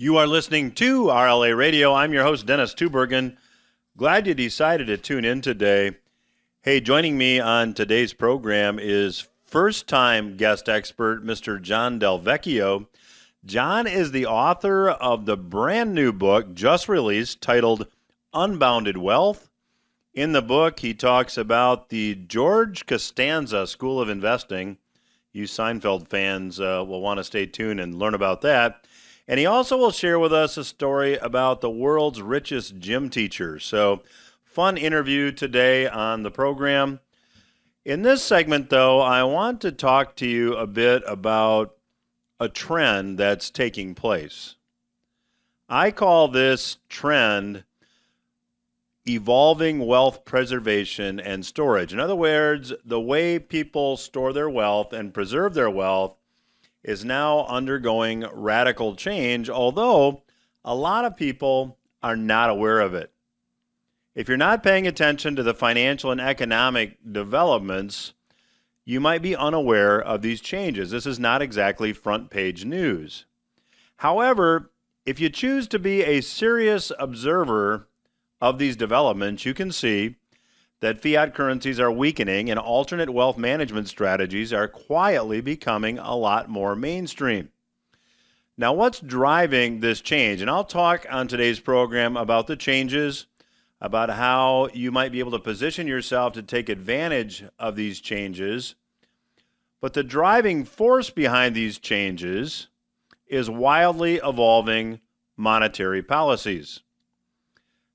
You are listening to RLA Radio. I'm your host, Dennis Tubbergen. Glad you decided to tune in today. Hey, joining me on today's program is first-time guest expert, Mr. John Del Vecchio. John is the author of the brand new book just released titled Unbounded Wealth. In the book, he talks about the George Costanza School of Investing. You Seinfeld fans will want to stay tuned and learn about that. And he also will share with us a story about the world's richest gym teacher. So, fun interview today on the program. In this segment, though, I want to talk to you a bit about a trend that's taking place. I call this trend evolving wealth preservation and storage. In other words, the way people store their wealth and preserve their wealth is now undergoing radical change, although a lot of people are not aware of it. If you're not paying attention to the financial and economic developments, you might be unaware of these changes. This is not exactly front page news. However, if you choose to be a serious observer of these developments, you can see that fiat currencies are weakening and alternate wealth management strategies are quietly becoming a lot more mainstream. Now, what's driving this change? And I'll talk on today's program about the changes, about how you might be able to position yourself to take advantage of these changes. But the driving force behind these changes is wildly evolving monetary policies.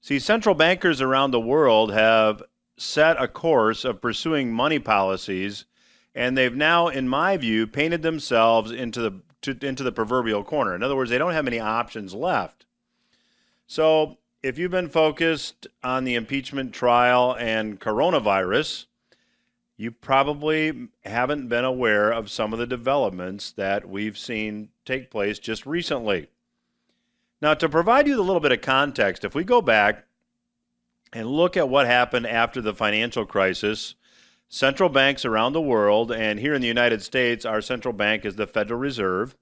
See, central bankers around the world have set a course of pursuing money policies, and they've now, in my view, painted themselves into the proverbial corner. In other words, they don't have many options left. So if you've been focused on the impeachment trial and coronavirus, you probably haven't been aware of some of the developments that we've seen take place just recently. Now, to provide you a little bit of context, if we go back and look at what happened after the financial crisis, central banks around the world, and here in the United States, our central bank is the Federal Reserve.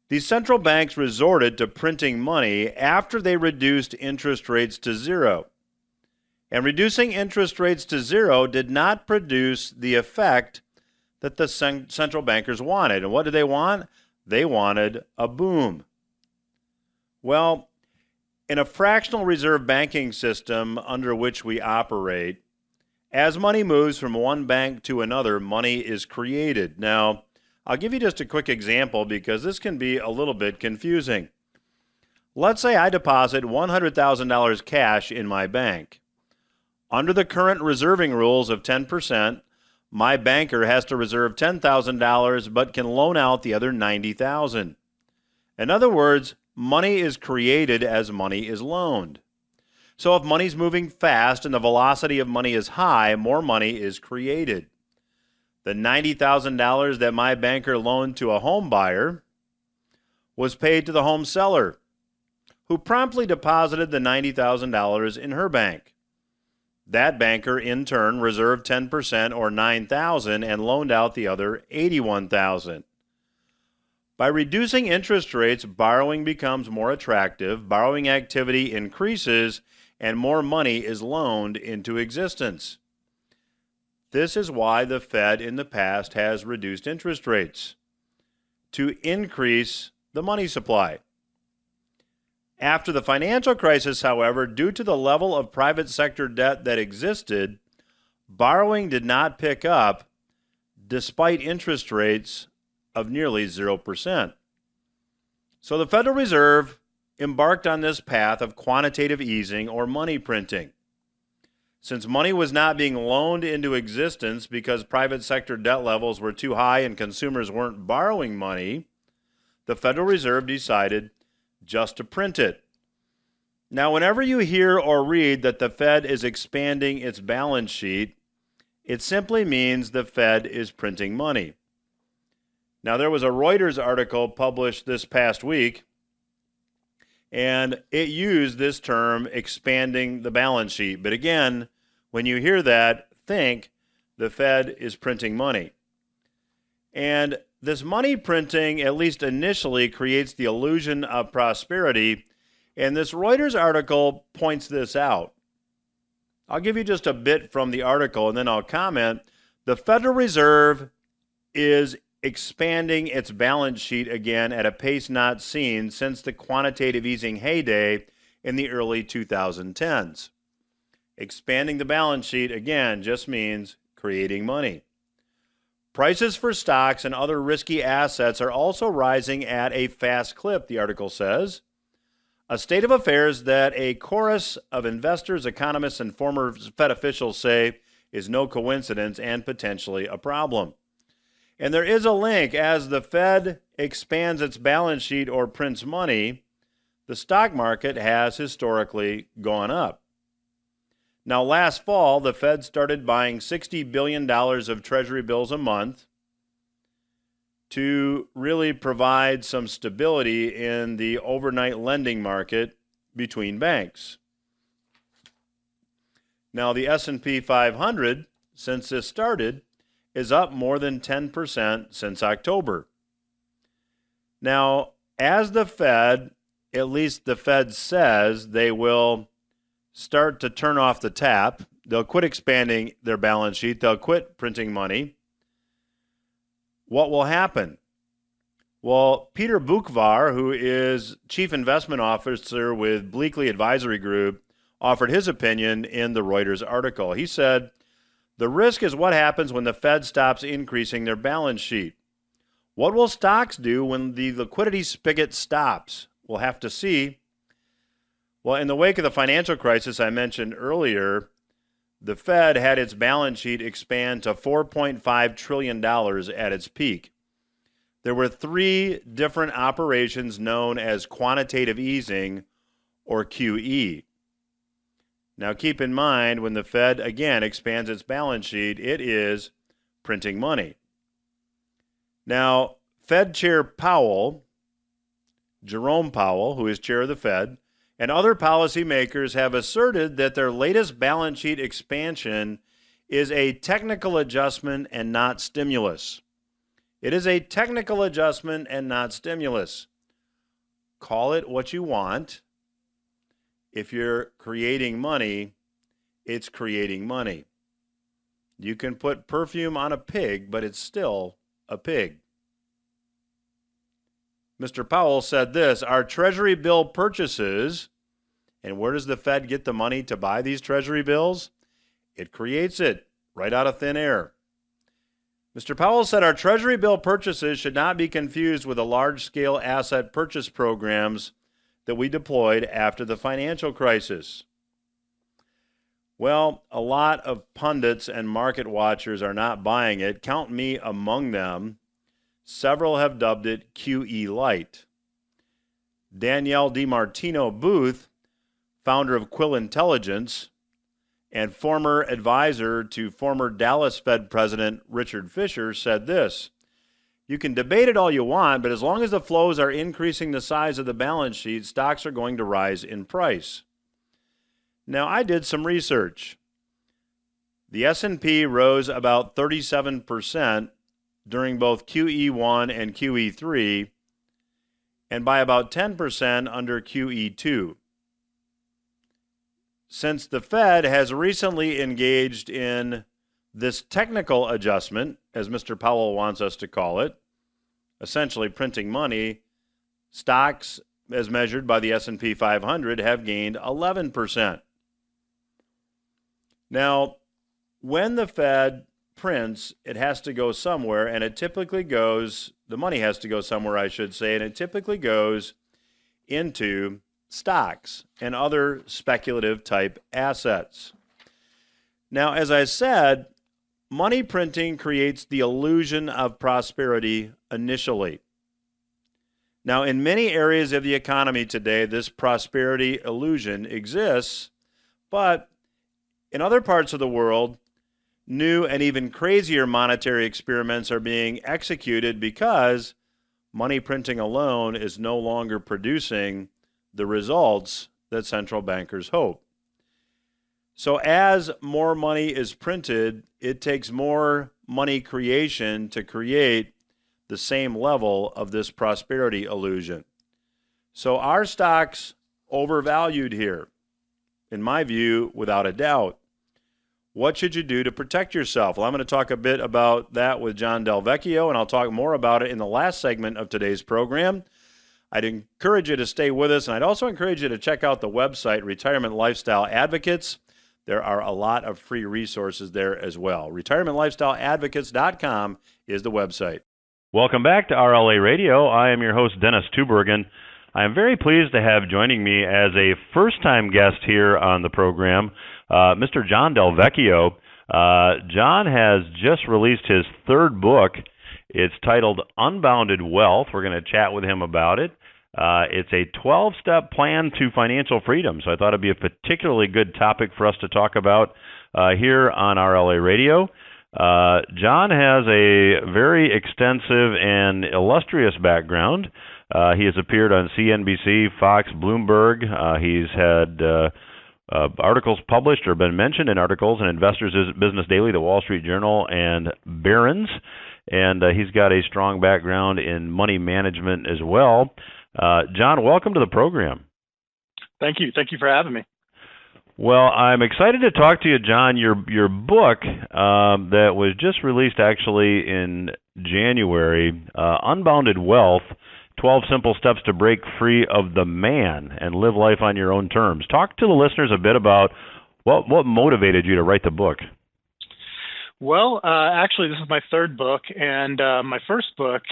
These central banks resorted to printing money after they reduced interest rates to zero. And reducing interest rates to zero did not produce the effect that the central bankers wanted. And what did they want? They wanted a boom. Well, in a fractional reserve banking system under which we operate, as money moves from one bank to another, money is created. Now, I'll give you just a quick example because this can be a little bit confusing. Let's say I deposit $100,000 cash in my bank. Under the current reserving rules of 10%, my banker has to reserve $10,000 but can loan out the other $90,000. In other words, money is created as money is loaned. So if money's moving fast and the velocity of money is high, more money is created. The $90,000 that my banker loaned to a home buyer was paid to the home seller, who promptly deposited the $90,000 in her bank. That banker, in turn, reserved 10% or $9,000 and loaned out the other $81,000. By reducing interest rates, borrowing becomes more attractive, borrowing activity increases, and more money is loaned into existence. This is why the Fed in the past has reduced interest rates, to increase the money supply. After the financial crisis, however, due to the level of private sector debt that existed, borrowing did not pick up despite interest rates of nearly 0%. So the Federal Reserve embarked on this path of quantitative easing or money printing. Since money was not being loaned into existence because private sector debt levels were too high and consumers weren't borrowing money, the Federal Reserve decided just to print it. Now, whenever you hear or read that the Fed is expanding its balance sheet, it simply means the Fed is printing money. Now, there was a Reuters article published this past week, and it used this term, expanding the balance sheet. But again, when you hear that, think the Fed is printing money. And this money printing, at least initially, creates the illusion of prosperity, and this Reuters article points this out. I'll give you just a bit from the article, and then I'll comment. The Federal Reserve is expanding its balance sheet again at a pace not seen since the quantitative easing heyday in the early 2010s. Expanding the balance sheet, again, just means creating money. Prices for stocks and other risky assets are also rising at a fast clip, the article says. A state of affairs that a chorus of investors, economists, and former Fed officials say is no coincidence and potentially a problem. And there is a link. As the Fed expands its balance sheet or prints money, the stock market has historically gone up. Now, last fall, the Fed started buying $60 billion of Treasury bills a month to really provide some stability in the overnight lending market between banks. Now, the S&P 500, since this started, is up more than 10% since October. Now, as the Fed, at least the Fed says they will start to turn off the tap, they'll quit expanding their balance sheet, they'll quit printing money, what will happen? Well, Peter Bukvar, who is Chief Investment Officer with Bleakley Advisory Group, offered his opinion in the Reuters article. He said, the risk is what happens when the Fed stops increasing their balance sheet. What will stocks do when the liquidity spigot stops? We'll have to see. Well, in the wake of the financial crisis I mentioned earlier, the Fed had its balance sheet expand to $4.5 trillion at its peak. There were 3 different operations known as quantitative easing, or QE. Now keep in mind, when the Fed again expands its balance sheet, it is printing money. Now, Fed Chair Powell, Jerome Powell, who is chair of the Fed, and other policymakers have asserted that their latest balance sheet expansion is a technical adjustment and not stimulus. It is a technical adjustment and not stimulus. Call it what you want. If you're creating money, it's creating money. You can put perfume on a pig, but it's still a pig. Mr. Powell said this, our Treasury bill purchases, and where does the Fed get the money to buy these Treasury bills? It creates it right out of thin air. Mr. Powell said our Treasury bill purchases should not be confused with the large-scale asset purchase programs that we deployed after the financial crisis. Well, a lot of pundits and market watchers are not buying it. Count me among them. Several have dubbed it QE Light. Danielle DiMartino Booth, founder of Quill Intelligence and former advisor to former Dallas Fed President Richard Fisher, said this, you can debate it all you want, but as long as the flows are increasing the size of the balance sheet, stocks are going to rise in price. Now, I did some research. The S&P rose about 37% during both QE1 and QE3, and by about 10% under QE2. Since the Fed has recently engaged in this technical adjustment, as Mr. Powell wants us to call it, essentially printing money, stocks, as measured by the S&P 500, have gained 11%. Now, when the Fed prints, it has to go somewhere, and it typically goes, the money has to go somewhere, I should say, and it typically goes into stocks and other speculative type assets. Now, as I said, money printing creates the illusion of prosperity initially. Now, in many areas of the economy today, this prosperity illusion exists, but in other parts of the world, new and even crazier monetary experiments are being executed because money printing alone is no longer producing the results that central bankers hope. So as more money is printed, it takes more money creation to create the same level of this prosperity illusion. So are stocks overvalued here? In my view, without a doubt. What should you do to protect yourself? Well, I'm going to talk a bit about that with John Del Vecchio, and I'll talk more about it in the last segment of today's program. I'd encourage you to stay with us, and I'd also encourage you to check out the website, Retirement Lifestyle Advocates. There are a lot of free resources there as well. RetirementLifestyleAdvocates.com is the website. Welcome back to RLA Radio. I am your host, Dennis Tubbergen. I am very pleased to have joining me as a first-time guest here on the program, Mr. John Del Vecchio. John has just released his third book. It's titled Unbounded Wealth. We're going to chat with him about it. It's a 12-step plan to financial freedom, so I thought it'd be a particularly good topic for us to talk about here on RLA Radio. John has a very extensive and illustrious background. He has appeared on CNBC, Fox, Bloomberg. He's had articles published or been mentioned in articles in Investors Business Daily, The Wall Street Journal, and Barron's. And he's got a strong background in money management as well. John, welcome to the program. Thank you. Thank you for having me. Well, I'm excited to talk to you, John. Your book that was just released actually in January, Unbounded Wealth, 12 Simple Steps to Break Free of the Man and Live Life on Your Own Terms. Talk to the listeners a bit about what motivated you to write the book. Well, actually, this is my third book, and my first book,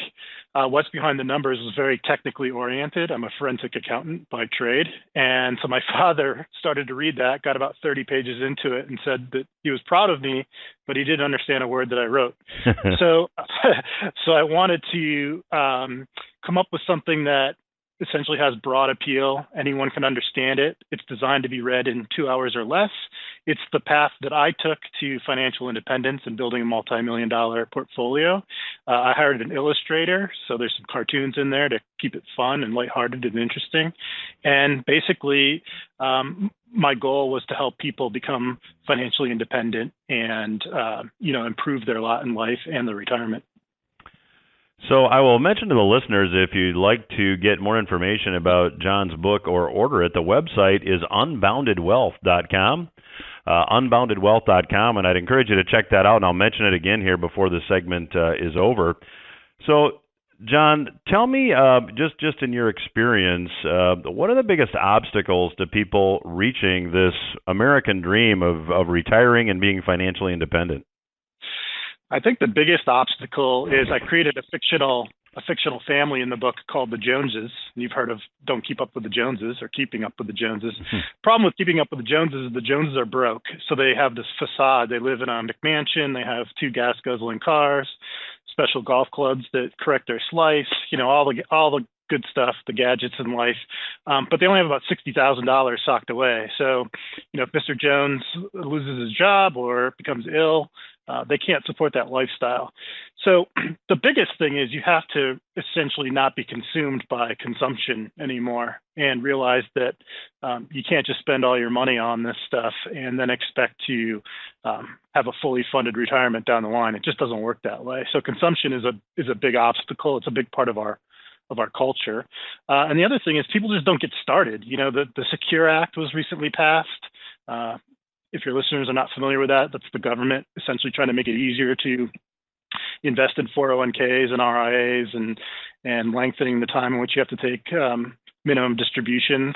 What's Behind the Numbers, was very technically oriented. I'm a forensic accountant by trade, and so my father started to read that, got about 30 pages into it, and said that he was proud of me, but he didn't understand a word that I wrote. So I wanted to come up with something that essentially has broad appeal. Anyone can understand it. It's designed to be read in 2 hours or less. It's the path that I took to financial independence and building a multi-million-dollar portfolio. I hired an illustrator, so there's some cartoons in there to keep it fun and lighthearted and interesting. And basically, my goal was to help people become financially independent and improve their lot in life and their retirement. So I will mention to the listeners, if you'd like to get more information about John's book or order it, the website is unboundedwealth.com, unboundedwealth.com, and I'd encourage you to check that out, and I'll mention it again here before the segment is over. So, John, tell me, just in your experience, what are the biggest obstacles to people reaching this American dream of retiring and being financially independent? I think the biggest obstacle is I created a fictional family in the book called the Joneses. You've heard of Don't Keep Up with the Joneses or Keeping Up with the Joneses. Problem with Keeping Up with the Joneses is the Joneses are broke. So they have this facade. They live in a McMansion. They have 2 gas-guzzling cars, special golf clubs that correct their slice, all the good stuff, the gadgets in life. But they only have about $60,000 socked away. So, if Mr. Jones loses his job or becomes ill, they can't support that lifestyle. So the biggest thing is you have to essentially not be consumed by consumption anymore and realize that you can't just spend all your money on this stuff and then expect to have a fully funded retirement down the line. It just doesn't work that way. So consumption is a big obstacle. It's a big part of our culture. And the other thing is people just don't get started. The Secure Act was recently passed. If your listeners are not familiar with that, that's the government essentially trying to make it easier to invest in 401ks and RIAs and lengthening the time in which you have to take minimum distributions.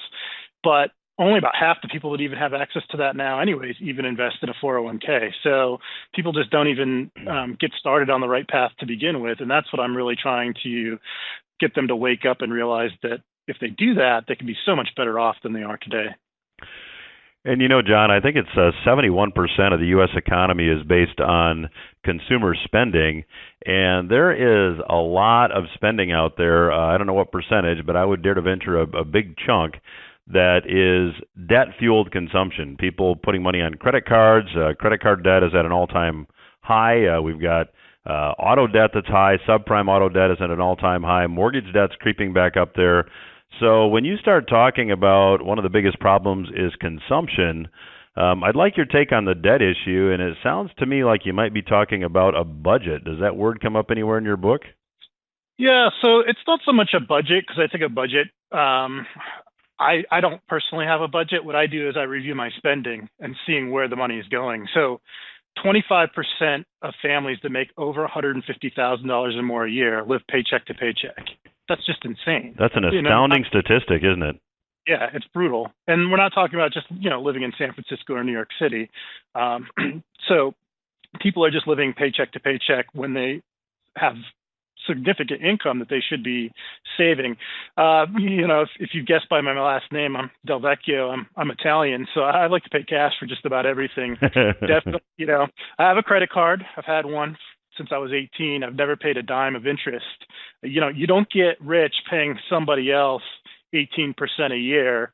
But only about half the people that even have access to that now anyways even invest in a 401k. So people just don't even get started on the right path to begin with. And that's what I'm really trying to get them to wake up and realize that if they do that, they can be so much better off than they are today. And John, I think it's 71% of the U.S. economy is based on consumer spending, and there is a lot of spending out there. I don't know what percentage, but I would dare to venture a big chunk that is debt-fueled consumption. People putting money on credit cards. Credit card debt is at an all-time high. We've got auto debt that's high. Subprime auto debt is at an all-time high. Mortgage debt's creeping back up there. So when you start talking about one of the biggest problems is consumption, I'd like your take on the debt issue, and it sounds to me like you might be talking about a budget. Does that word come up anywhere in your book? Yeah, so it's not so much a budget because I think a budget. I don't personally have a budget. What I do is I review my spending and seeing where the money is going. So 25% of families that make over $150,000 or more a year live paycheck to paycheck. That's just insane. That's an astounding statistic, isn't it? Yeah, it's brutal. And we're not talking about just, living in San Francisco or New York City. So people are just living paycheck to paycheck when they have significant income that they should be saving. If you guessed by my last name, I'm Del Vecchio. I'm Italian, so I like to pay cash for just about everything. Definitely, I have a credit card. I've had one since I was 18. I've never paid a dime of interest. You don't get rich paying somebody else 18% a year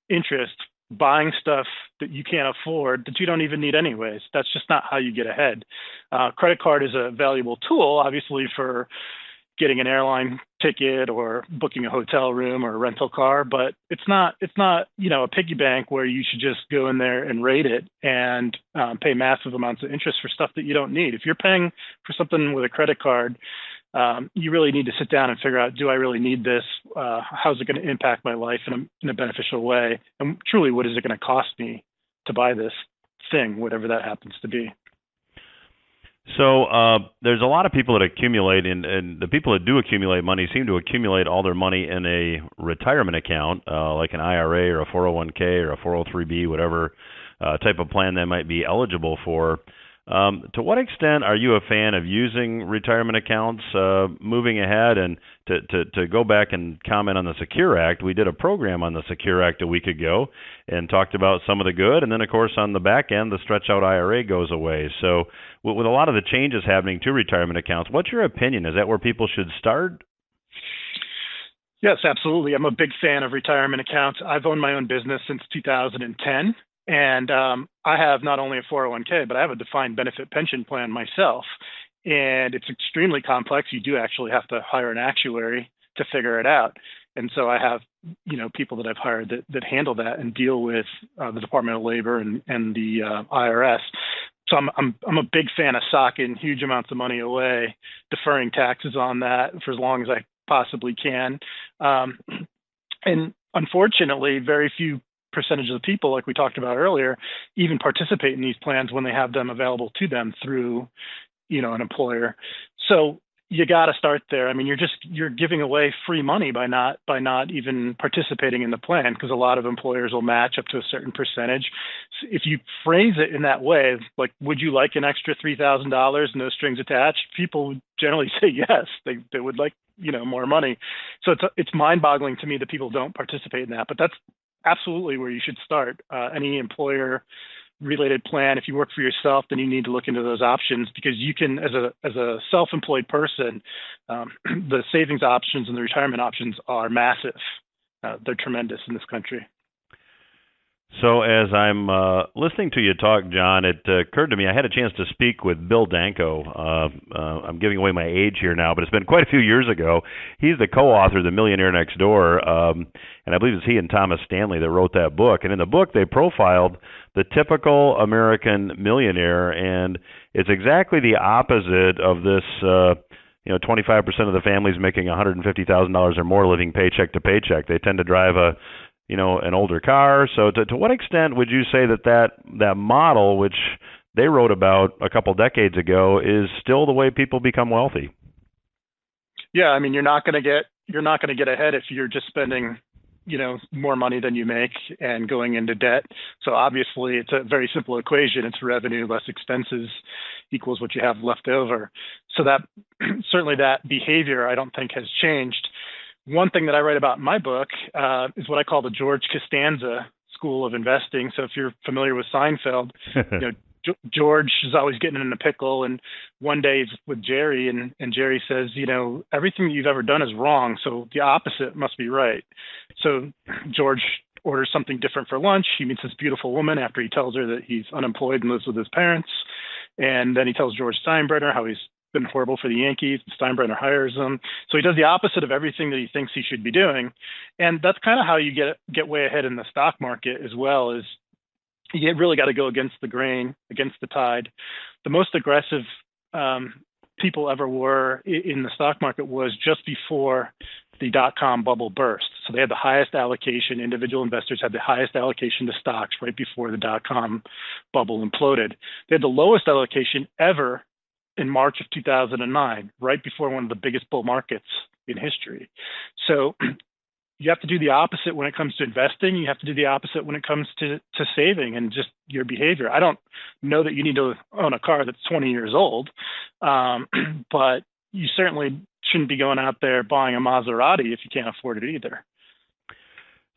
interest, buying stuff that you can't afford that you don't even need anyways. That's just not how you get ahead. Credit card is a valuable tool, obviously, for getting an airline ticket or booking a hotel room or a rental car, but it's not a piggy bank where you should just go in there and rate it and pay massive amounts of interest for stuff that you don't need. If you're paying for something with a credit card, you really need to sit down and figure out, do I really need this? How's it going to impact my life in a beneficial way? And truly, what is it going to cost me to buy this thing, whatever that happens to be? So there's a lot of people that accumulate, and the people that do accumulate money seem to accumulate all their money in a retirement account, like an IRA or a 401k or a 403b, whatever type of plan they might be eligible for. To what extent are you a fan of using retirement accounts moving ahead? And to go back and comment on the Secure Act, we did a program on the Secure Act a week ago and talked about some of the good. And then, of course, on the back end, the stretch out IRA goes away. So with a lot of the changes happening to retirement accounts, what's your opinion? Is that where people should start? Yes, absolutely. I'm a big fan of retirement accounts. I've owned my own business since 2010. And I have not only a 401k, but I have a defined benefit pension plan myself. And it's extremely complex. You do actually have to hire an actuary to figure it out. And so I have, people that I've hired that handle that and deal with the Department of Labor and the IRS. So I'm a big fan of socking huge amounts of money away, deferring taxes on that for as long as I possibly can. And unfortunately, very few percentage of the people, like we talked about earlier, even participate in these plans when they have them available to them through, an employer. So you got to start there. I mean, you're giving away free money by not even participating in the plan, because a lot of employers will match up to a certain percentage. So if you phrase it in that way, like, would you like an extra $3,000, no strings attached? People would generally say yes. They would like, more money. So it's mind-boggling to me that people don't participate in that. But that's absolutely where you should start. Any employer-related plan, if you work for yourself, then you need to look into those options, because you can, as a self-employed person, the savings options and the retirement options are massive. They're tremendous in this country. So as I'm listening to you talk, John, it occurred to me I had a chance to speak with Bill Danko. I'm giving away my age here now, but it's been quite a few years ago. He's the co-author of The Millionaire Next Door, and I believe it's he and Thomas Stanley that wrote that book. And in the book, they profiled the typical American millionaire, and it's exactly the opposite of this 25% of the families making $150,000 or more living paycheck to paycheck. They tend to drive an older car. So to what extent would you say that model, which they wrote about a couple decades ago, is still the way people become wealthy? Yeah, I mean, you're not going to get ahead if you're just spending, more money than you make and going into debt. So obviously, it's a very simple equation. It's revenue less expenses equals what you have left over. So that certainly that behavior, I don't think, has changed. One thing that I write about in my book is what I call the George Costanza school of investing. So if you're familiar with Seinfeld, George is always getting in a pickle, and one day he's with Jerry, and Jerry says, everything you've ever done is wrong, so the opposite must be right. So George orders something different for lunch. He meets this beautiful woman after he tells her that he's unemployed and lives with his parents. And then he tells George Steinbrenner how he's been horrible for the Yankees. Steinbrenner hires him. So he does the opposite of everything that he thinks he should be doing. And that's kind of how you get way ahead in the stock market as well, is you really got to go against the grain, against the tide. The most aggressive people ever were in the stock market was just before the dot-com bubble burst. So they had the highest allocation. Individual investors had the highest allocation to stocks right before the dot-com bubble imploded. They had the lowest allocation ever in March of 2009, right before one of the biggest bull markets in history. So you have to do the opposite when it comes to investing. You have to do the opposite when it comes to saving and just your behavior. I don't know that you need to own a car that's 20 years old, but you certainly shouldn't be going out there buying a Maserati if you can't afford it either.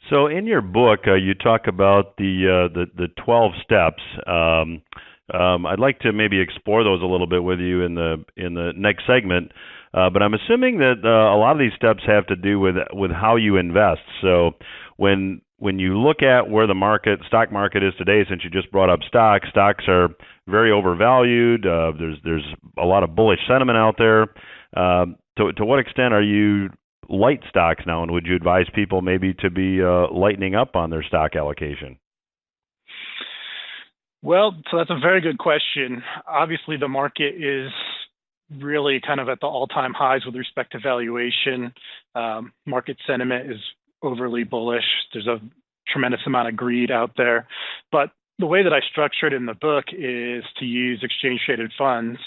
So in your book, you talk about the 12 steps. I'd like to maybe explore those a little bit with you in the next segment. But I'm assuming that a lot of these steps have to do with how you invest. So when you look at where the stock market is today, since you just brought up stocks are very overvalued. There's a lot of bullish sentiment out there. To what extent are you light stocks now, and would you advise people maybe to be lightening up on their stock allocation? Well, so that's a very good question. Obviously, the market is really kind of at the all-time highs with respect to valuation. Market sentiment is overly bullish. There's a tremendous amount of greed out there. But the way that I structure it in the book is to use exchange-traded funds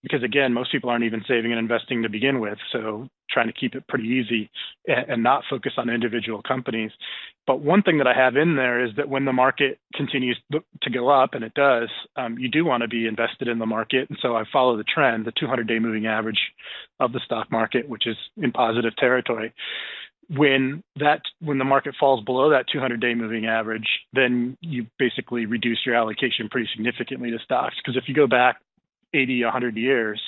because, again, most people aren't even saving and investing to begin with. So trying to keep it pretty easy and not focus on individual companies. But one thing that I have in there is that when the market continues to go up, and it does, you do want to be invested in the market. And so I follow the trend, the 200-day moving average of the stock market, which is in positive territory. When the market falls below that 200-day moving average, then you basically reduce your allocation pretty significantly to stocks. Because if you go back 80, 100 years,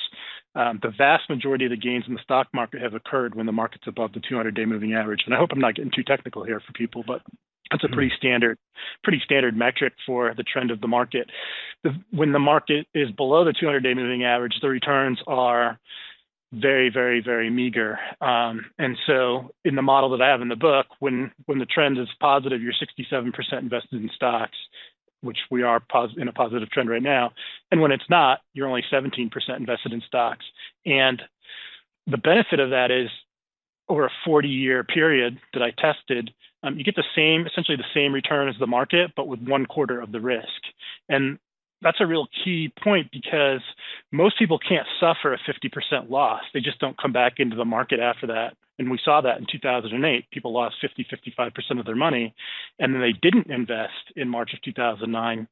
the vast majority of the gains in the stock market have occurred when the market's above the 200-day moving average. And I hope I'm not getting too technical here for people, but that's a pretty standard metric for the trend of the market. When the market is below the 200-day moving average, the returns are very, very, very meager. And so in the model that I have in the book, when the trend is positive, you're 67% invested in stocks, which we are in a positive trend right now. And when it's not, you're only 17% invested in stocks. And the benefit of that is over a 40-year period that I tested, you get essentially the same return as the market, but with 1/4 of the risk. And that's a real key point because most people can't suffer a 50% loss. They just don't come back into the market after that. And we saw that in 2008. People lost 55% of their money, and then they didn't invest in March of 2009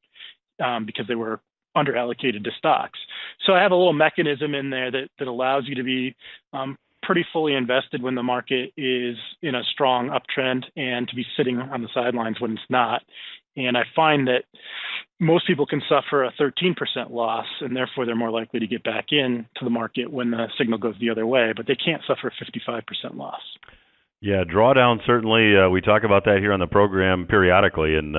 because they were underallocated to stocks. So I have a little mechanism in there that allows you to be pretty fully invested when the market is in a strong uptrend and to be sitting on the sidelines when it's not. And I find that most people can suffer a 13% loss, and therefore they're more likely to get back in to the market when the signal goes the other way, but they can't suffer a 55% loss. Yeah, drawdown, certainly, we talk about that here on the program periodically, and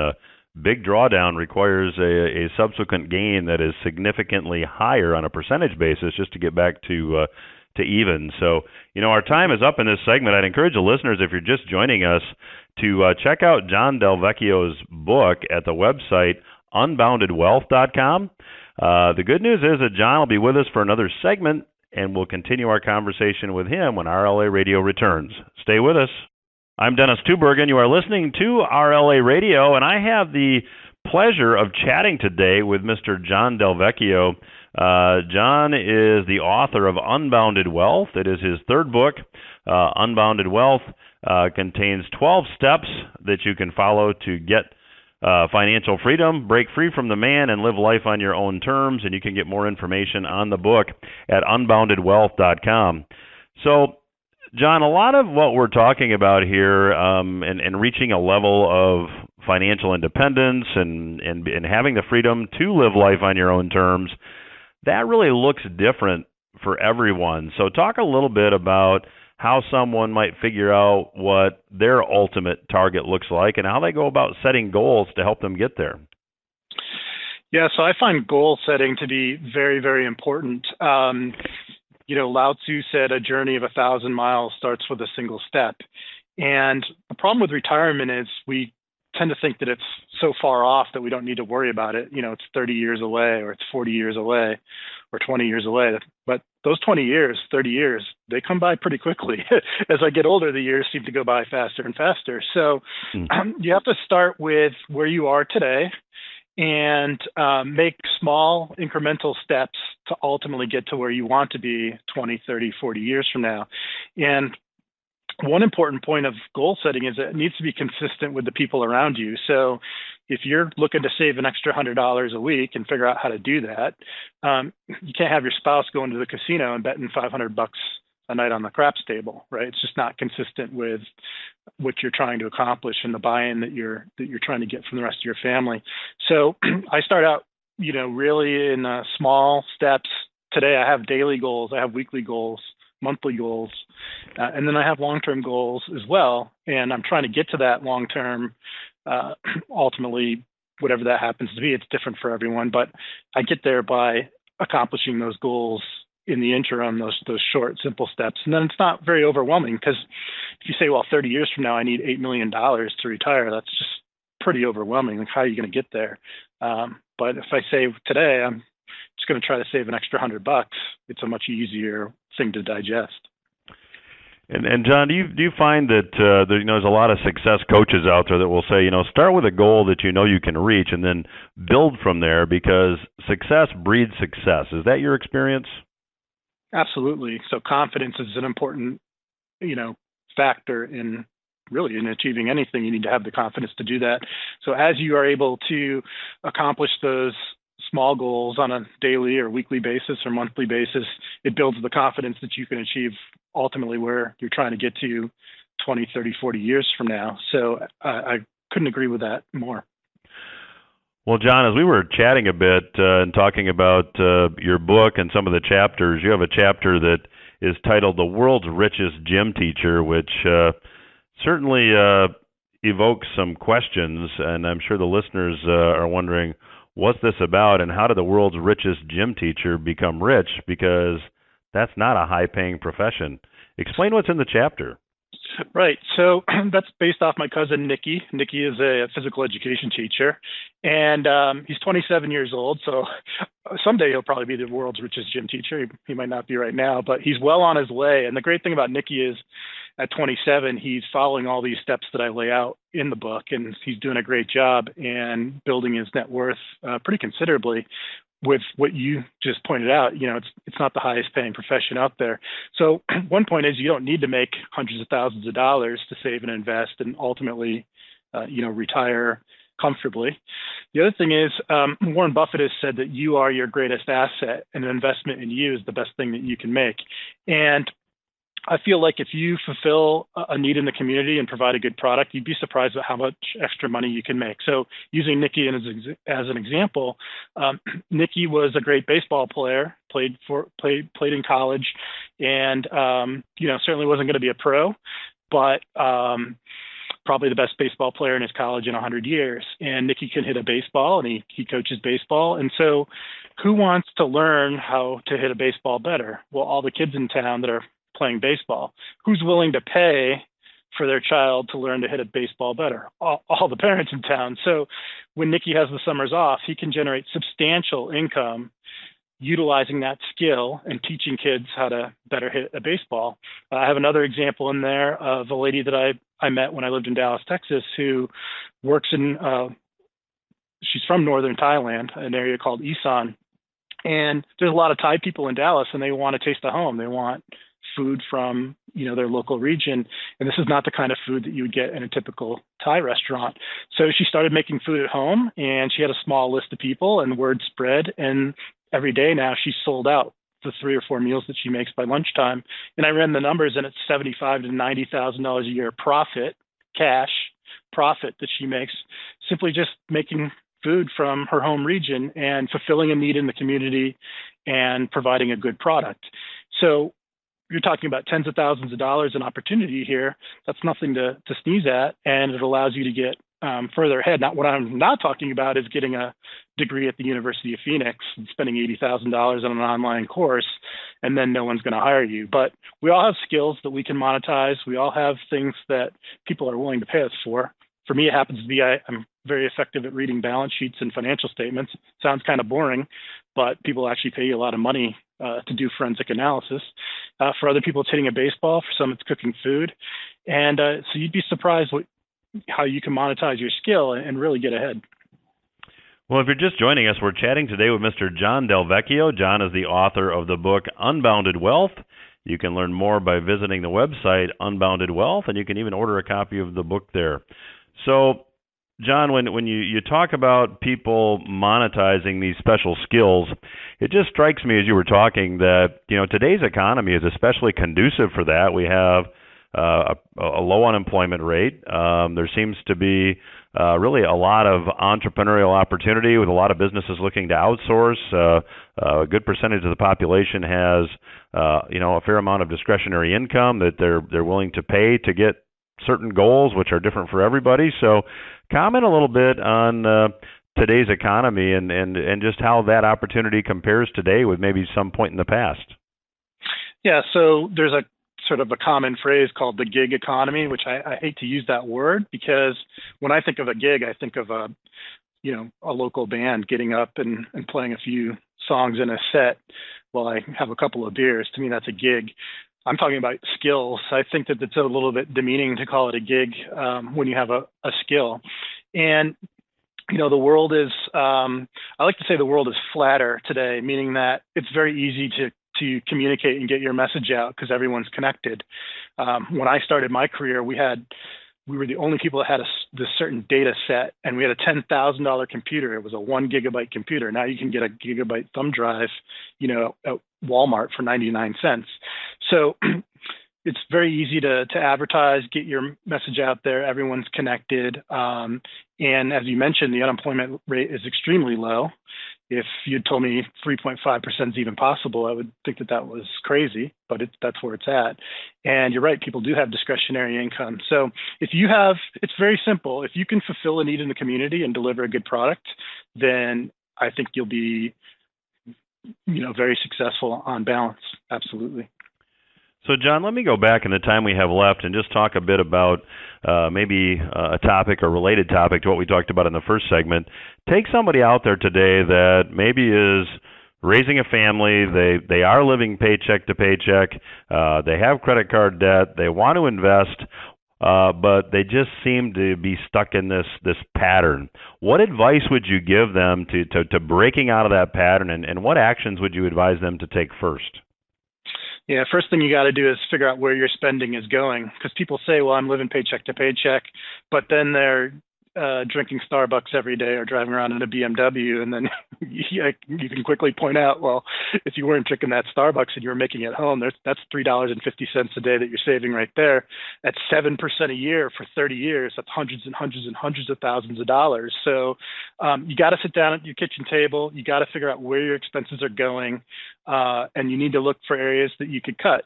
big drawdown requires a subsequent gain that is significantly higher on a percentage basis just to get back to even. So, our time is up in this segment. I'd encourage the listeners, if you're just joining us, to check out John Del Vecchio's book at the website unboundedwealth.com. The good news is that John will be with us for another segment, and we'll continue our conversation with him when RLA Radio returns. Stay with us. I'm Dennis Tubbergen. You are listening to RLA Radio, and I have the pleasure of chatting today with Mr. John Del Vecchio. John is the author of Unbounded Wealth. It is his third book. Unbounded Wealth contains 12 steps that you can follow to get financial freedom, break free from the man, and live life on your own terms. And you can get more information on the book at unboundedwealth.com. So, John, a lot of what we're talking about here and reaching a level of financial independence and having the freedom to live life on your own terms, that really looks different for everyone. So talk a little bit about how someone might figure out what their ultimate target looks like and how they go about setting goals to help them get there. Yeah, so I find goal setting to be very, very important. Lao Tzu said a journey of 1,000 miles starts with a single step. And the problem with retirement is we tend to think that it's so far off that we don't need to worry about it. It's 30 years away, or it's 40 years away, or 20 years away. But those 20 years, 30 years, they come by pretty quickly. As I get older, the years seem to go by faster and faster. So you have to start with where you are today and make small incremental steps to ultimately get to where you want to be 20, 30, 40 years from now. And one important point of goal setting is that it needs to be consistent with the people around you. So if you're looking to save an extra $100 a week and figure out how to do that, you can't have your spouse going to the casino and betting $500 a night on the craps table, right? It's just not consistent with what you're trying to accomplish and the buy-in that you're trying to get from the rest of your family. So I start out, really in small steps. Today I have daily goals, I have weekly goals, monthly goals, and then I have long-term goals as well. And I'm trying to get to that long-term. Ultimately, whatever that happens to be, it's different for everyone. But I get there by accomplishing those goals in the interim, those short, simple steps. And then it's not very overwhelming, because if you say, well, 30 years from now, I need $8 million to retire, that's just pretty overwhelming. Like, how are you going to get there? But if I say today, I'm just going to try to save an extra $100, it's a much easier thing to digest. And John, do you find that there's a lot of success coaches out there that will say, start with a goal that you can reach, and then build from there, because success breeds success. Is that your experience? Absolutely. So confidence is an important, factor in achieving anything. You need to have the confidence to do that. So as you are able to accomplish those small goals on a daily or weekly basis or monthly basis, it builds the confidence that you can achieve ultimately where you're trying to get to 20, 30, 40 years from now. So I couldn't agree with that more. Well, John, as we were chatting a bit and talking about your book and some of the chapters, you have a chapter that is titled The World's Richest Gym Teacher, which certainly evokes some questions, and I'm sure the listeners are wondering, what's this about, and how did the world's richest gym teacher become rich? Because that's not a high-paying profession. Explain what's in the chapter. Right. So that's based off my cousin, Nicky. Nicky is a physical education teacher, and he's 27 years old. So someday he'll probably be the world's richest gym teacher. He might not be right now, but he's well on his way. And the great thing about Nicky is at 27, he's following all these steps that I lay out in the book, and he's doing a great job and building his net worth pretty considerably. With what you just pointed out, it's not the highest paying profession out there. So one point is, you don't need to make hundreds of thousands of dollars to save and invest and ultimately, retire comfortably. The other thing is, Warren Buffett has said that you are your greatest asset, and an investment in you is the best thing that you can make. And I feel like if you fulfill a need in the community and provide a good product, you'd be surprised at how much extra money you can make. So using Nicky as an example, Nicky was a great baseball player, played in college, and certainly wasn't going to be a pro, but probably the best baseball player in his college in 100 years. And Nicky can hit a baseball, and he coaches baseball. And so who wants to learn how to hit a baseball better? Well, all the kids in town that are playing baseball. Who's willing to pay for their child to learn to hit a baseball better? All the parents in town. So when Nicky has the summers off, he can generate substantial income utilizing that skill and teaching kids how to better hit a baseball. I have another example in there of a lady that I met when I lived in Dallas, Texas, who works in, she's from northern Thailand, an area called Isan. And there's a lot of Thai people in Dallas, and they want to taste the home. They want food from their local region, and this is not the kind of food that you would get in a typical Thai restaurant. So she started making food at home, and she had a small list of people, and word spread, and every day now she's sold out the 3 or 4 meals that she makes by lunchtime. And I ran the numbers, and it's $75,000 to $90,000 a year cash profit that she makes simply just making food from her home region and fulfilling a need in the community and providing a good product. So you're talking about tens of thousands of dollars in opportunity here. That's nothing to sneeze at, and it allows you to get further ahead. Now, what I'm not talking about is getting a degree at the University of Phoenix and spending $80,000 on an online course, and then no one's going to hire you. But we all have skills that we can monetize. We all have things that people are willing to pay us for For me, it happens to be I'm very effective at reading balance sheets and financial statements. Sounds kind of boring, but people actually pay you a lot of money to do forensic analysis. For other people, it's hitting a baseball. For some, it's cooking food. And so you'd be surprised how you can monetize your skill and really get ahead. Well, if you're just joining us, we're chatting today with Mr. John Del Vecchio. John is the author of the book Unbounded Wealth. You can learn more by visiting the website Unbounded Wealth, and you can even order a copy of the book there. So, John, when you talk about people monetizing these special skills, it just strikes me as you were talking that, today's economy is especially conducive for that. We have a low unemployment rate. There seems to be really a lot of entrepreneurial opportunity with a lot of businesses looking to outsource. A good percentage of the population has, a fair amount of discretionary income that they're willing to pay to get certain goals, which are different for everybody. So, comment a little bit on today's economy and just how that opportunity compares today with maybe some point in the past. Yeah, so there's a sort of a common phrase called the gig economy, which I hate to use that word because when I think of a gig, I think of a local band getting up and playing a few songs in a set while I have a couple of beers. To me, that's a gig. I'm talking about skills. I think that it's a little bit demeaning to call it a gig when you have a skill. And, the world is, I like to say the world is flatter today, meaning that it's very easy to communicate and get your message out because everyone's connected. When I started my career, we were the only people that had this certain data set, and we had a $10,000 computer. It was a 1 gigabyte computer. Now you can get a gigabyte thumb drive, at Walmart for 99 cents. So it's very easy to advertise, get your message out there. Everyone's connected. And as you mentioned, the unemployment rate is extremely low. If you'd told me 3.5% is even possible, I would think that was crazy, but that's where it's at. And you're right, people do have discretionary income. So it's very simple. If you can fulfill a need in the community and deliver a good product, then I think you'll be, very successful on balance. Absolutely. So, John, let me go back in the time we have left and just talk a bit about maybe a topic or related topic to what we talked about in the first segment. Take somebody out there today that maybe is raising a family, they are living paycheck to paycheck, they have credit card debt, they want to invest, but they just seem to be stuck in this pattern. What advice would you give them to breaking out of that pattern, and what actions would you advise them to take first? Yeah, first thing you got to do is figure out where your spending is going, because people say, well, I'm living paycheck to paycheck, but then they're drinking Starbucks every day or driving around in a BMW, and then you can quickly point out, well, if you weren't drinking that Starbucks and you were making it at home, that's $3.50 a day that you're saving right there. That's 7% a year for 30 years. That's hundreds and hundreds and hundreds of thousands of dollars. So you got to sit down at your kitchen table. You got to figure out where your expenses are going, and you need to look for areas that you could cut.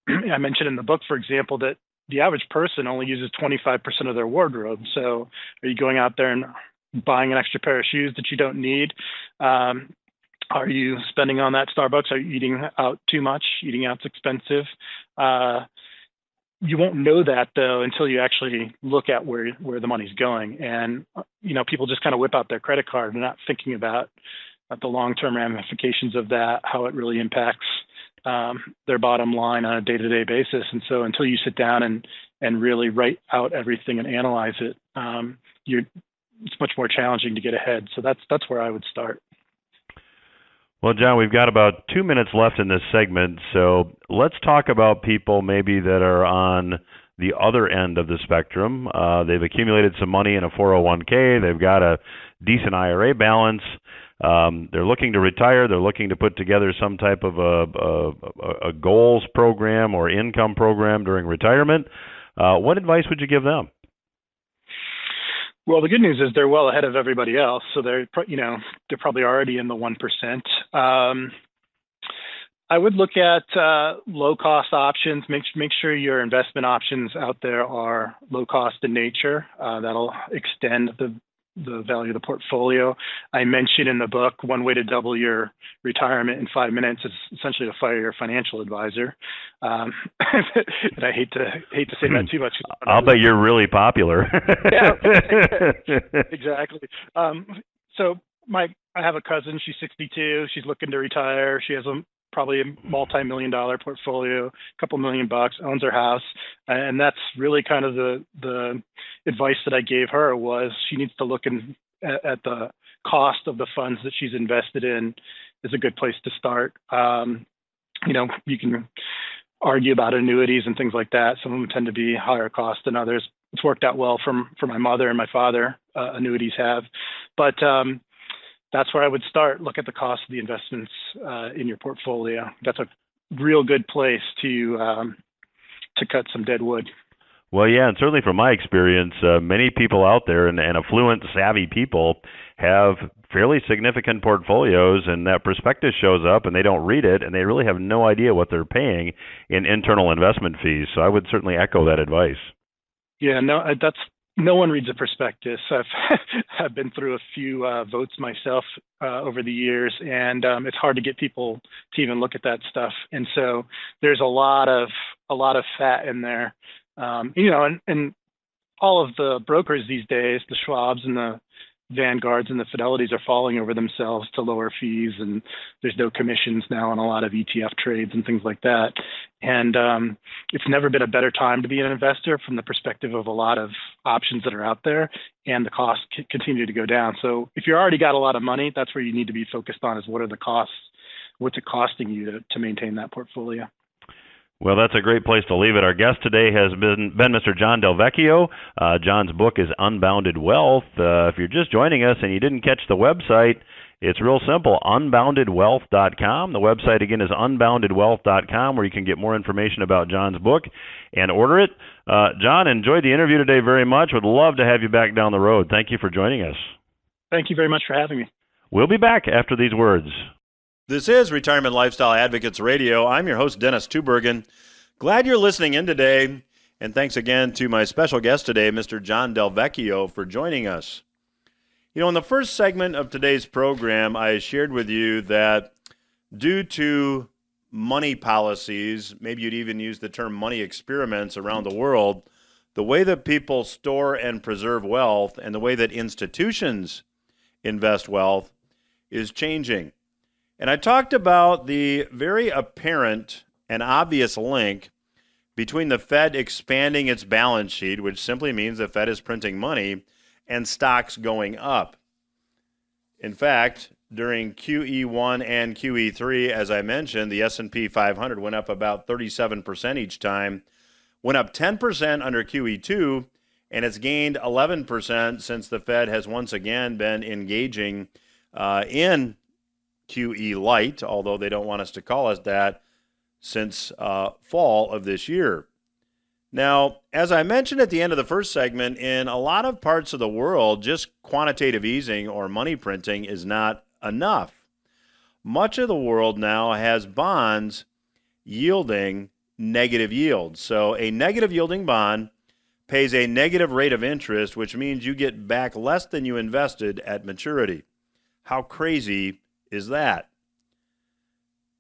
I mentioned in the book, for example, that the average person only uses 25% of their wardrobe. So are you going out there and buying an extra pair of shoes that you don't need? Are you spending on that Starbucks? Are you eating out too much? Eating out's expensive. You won't know that, though, until you actually look at where the money's going. And, people just kind of whip out their credit card and not thinking about the long-term ramifications of that, how it really impacts their bottom line on a day-to-day basis. And so until you sit down and really write out everything and analyze it, it's much more challenging to get ahead. So that's where I would start. Well, John, we've got about 2 minutes left in this segment, so let's talk about people maybe that are on the other end of the spectrum. They've accumulated some money in a 401k. They've got a decent IRA balance. They're looking to retire. They're looking to put together some type of a goals program or income program during retirement. What advice would you give them? Well, the good news is they're well ahead of everybody else, so they're probably already in the 1%. I would look at low cost options. Make sure your investment options out there are low cost in nature. That'll extend the value of the portfolio. I mention in the book one way to double your retirement in 5 minutes is essentially to fire your financial advisor. And I hate to say that too much. I'll bet you're really popular. Yeah, exactly. So I have a cousin. She's 62. She's looking to retire. She has probably a multi-million-dollar portfolio, a couple $1 million, owns her house, and that's really kind of the advice that I gave her was she needs to look at the cost of the funds that she's invested in is a good place to start. You can argue about annuities and things like that. Some of them tend to be higher cost than others. It's worked out well for my mother and my father. Annuities have, but that's where I would start. Look at the cost of the investments in your portfolio. That's a real good place to cut some dead wood. Well, yeah, and certainly from my experience, many people out there and affluent, savvy people have fairly significant portfolios, and that prospectus shows up, and they don't read it, and they really have no idea what they're paying in internal investment fees. So I would certainly echo that advice. Yeah, no one reads a prospectus. I've been through a few votes myself over the years, and it's hard to get people to even look at that stuff. And so there's a lot of fat in there, and all of the brokers these days, the Schwabs and the Vanguards and the Fidelities are falling over themselves to lower fees, and there's no commissions now on a lot of ETF trades and things like that. And it's never been a better time to be an investor from the perspective of a lot of options that are out there, and the costs continue to go down. So if you've already got a lot of money, that's where you need to be focused on is what are the costs, what's it costing you to maintain that portfolio. Well, that's a great place to leave it. Our guest today has been Mr. John Del Vecchio. John's book is Unbounded Wealth. If you're just joining us and you didn't catch the website, it's real simple, unboundedwealth.com. The website, again, is unboundedwealth.com, where you can get more information about John's book and order it. John, enjoyed the interview today very much. Would love to have you back down the road. Thank you for joining us. Thank you very much for having me. We'll be back after these words. This is Retirement Lifestyle Advocates Radio. I'm your host, Dennis Tubbergen. Glad you're listening in today, and thanks again to my special guest today, Mr. John Del Vecchio, for joining us. In the first segment of today's program, I shared with you that due to money policies, maybe you'd even use the term money experiments around the world, the way that people store and preserve wealth and the way that institutions invest wealth is changing. And I talked about the very apparent and obvious link between the Fed expanding its balance sheet, which simply means the Fed is printing money, and stocks going up. In fact, during QE1 and QE3, as I mentioned, the S&P 500 went up about 37% each time, went up 10% under QE2, and it's gained 11% since the Fed has once again been engaging in QE light, although they don't want us to call it that, since fall of this year. Now, as I mentioned at the end of the first segment, in a lot of parts of the world, just quantitative easing or money printing is not enough. Much of the world now has bonds yielding negative yields. So a negative yielding bond pays a negative rate of interest, which means you get back less than you invested at maturity. How crazy is that?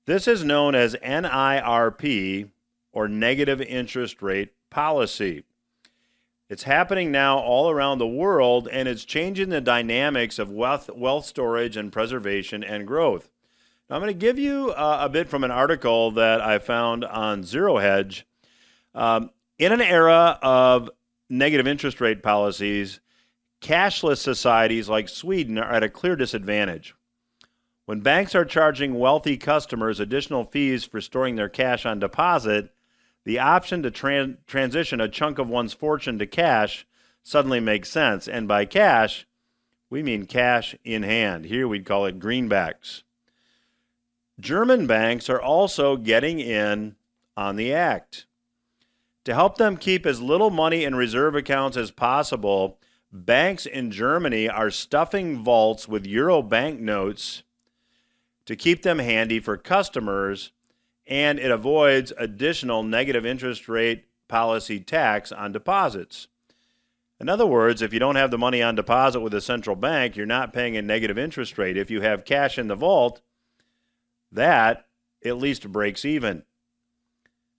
This is known as NIRP, or negative interest rate policy. It's happening now all around the world, and it's changing the dynamics of wealth storage and preservation and growth. Now, I'm going to give you a bit from an article that I found on Zero Hedge. In an era of negative interest rate policies, cashless societies like Sweden are at a clear disadvantage. When banks are charging wealthy customers additional fees for storing their cash on deposit, the option to transition a chunk of one's fortune to cash suddenly makes sense. And by cash, we mean cash in hand. Here we'd call it greenbacks. German banks are also getting in on the act. To help them keep as little money in reserve accounts as possible, banks in Germany are stuffing vaults with euro banknotes to keep them handy for customers, and it avoids additional negative interest rate policy tax on deposits. In other words, if you don't have the money on deposit with the central bank, you're not paying a negative interest rate. If you have cash in the vault, that at least breaks even.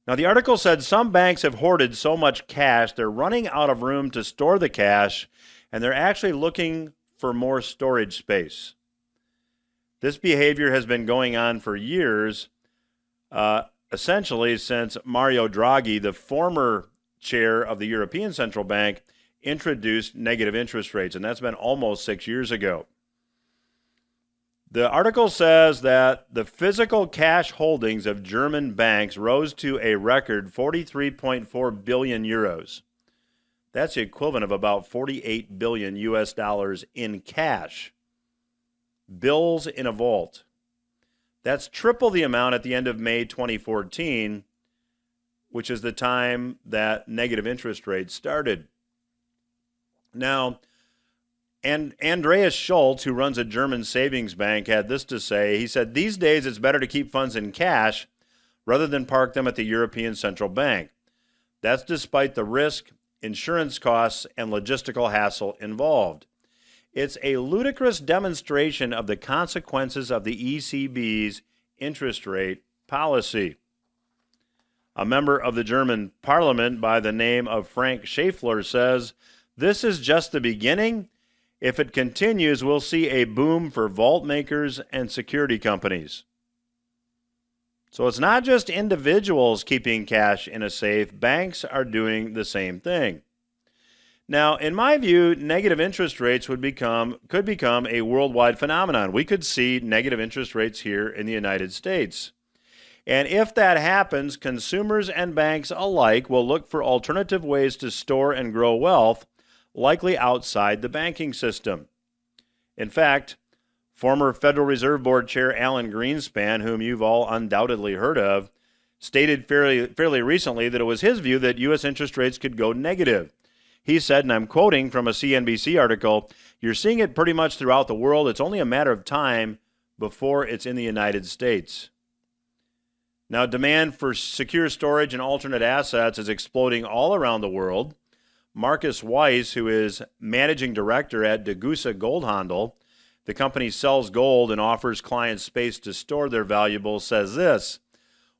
Now, the article said some banks have hoarded so much cash, they're running out of room to store the cash, and they're actually looking for more storage space. This behavior has been going on for years, essentially since Mario Draghi, the former chair of the European Central Bank, introduced negative interest rates, and that's been almost 6 years ago. The article says that the physical cash holdings of German banks rose to a record 43.4 billion euros. That's the equivalent of about 48 billion US dollars in cash. Bills in a vault. That's triple the amount at the end of May 2014, which is the time that negative interest rates started. Now, and Andreas Schultz, who runs a German savings bank, had this to say. He said, "These days it's better to keep funds in cash rather than park them at the European Central Bank. That's despite the risk, insurance costs, and logistical hassle involved. It's a ludicrous demonstration of the consequences of the ECB's interest rate policy." A member of the German parliament by the name of Frank Schaeffler says, "This is just the beginning. If it continues, we'll see a boom for vault makers and security companies." So it's not just individuals keeping cash in a safe. Banks are doing the same thing. Now, in my view, negative interest rates could become a worldwide phenomenon. We could see negative interest rates here in the United States. And if that happens, consumers and banks alike will look for alternative ways to store and grow wealth, likely outside the banking system. In fact, former Federal Reserve Board Chair Alan Greenspan, whom you've all undoubtedly heard of, stated fairly recently that it was his view that U.S. interest rates could go negative. He said, and I'm quoting from a CNBC article, "You're seeing it pretty much throughout the world. It's only a matter of time before it's in the United States." Now, demand for secure storage and alternate assets is exploding all around the world. Marcus Weiss, who is managing director at Degussa Goldhandel, the company sells gold and offers clients space to store their valuables, says this: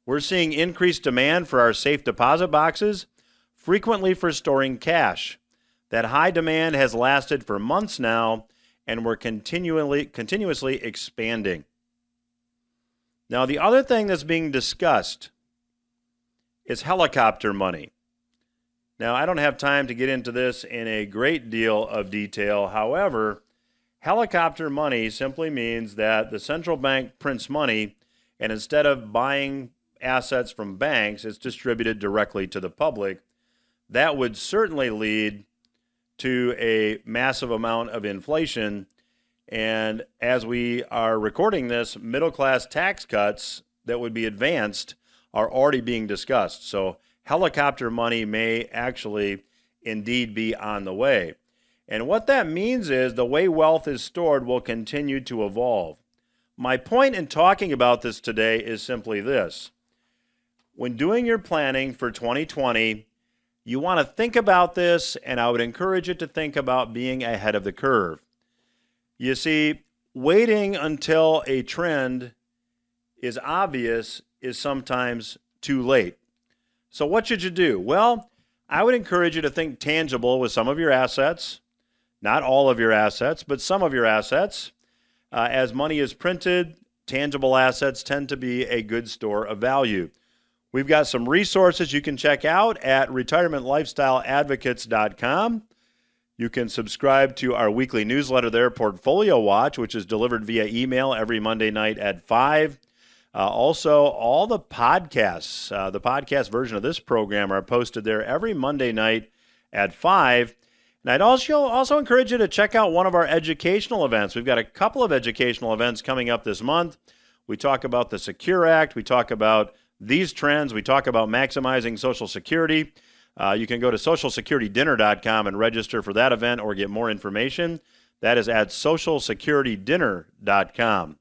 "We're seeing increased demand for our safe deposit boxes, frequently for storing cash. That high demand has lasted for months now, and we're continuously expanding." Now, the other thing that's being discussed is helicopter money. Now, I don't have time to get into this in a great deal of detail. However, helicopter money simply means that the central bank prints money, and instead of buying assets from banks, it's distributed directly to the public. That would certainly lead to a massive amount of inflation. And as we are recording this, middle-class tax cuts that would be advanced are already being discussed. So helicopter money may actually indeed be on the way. And what that means is the way wealth is stored will continue to evolve. My point in talking about this today is simply this. When doing your planning for 2020, you want to think about this, and I would encourage you to think about being ahead of the curve. You see, waiting until a trend is obvious is sometimes too late. So what should you do? Well, I would encourage you to think tangible with some of your assets, not all of your assets, but some of your assets. As money is printed, tangible assets tend to be a good store of value. We've got some resources you can check out at retirementlifestyleadvocates.com. You can subscribe to our weekly newsletter there, Portfolio Watch, which is delivered via email every Monday night at 5. Also, all the podcasts, the podcast version of this program are posted there every Monday night at 5. And I'd also encourage you to check out one of our educational events. We've got a couple of educational events coming up this month. We talk about the Secure Act. We talk about these trends. We talk about maximizing Social Security. You can go to socialsecuritydinner.com and register for that event or get more information. That is at socialsecuritydinner.com.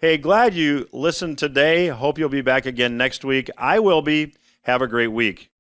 Hey, glad you listened today. Hope you'll be back again next week. I will be. Have a great week.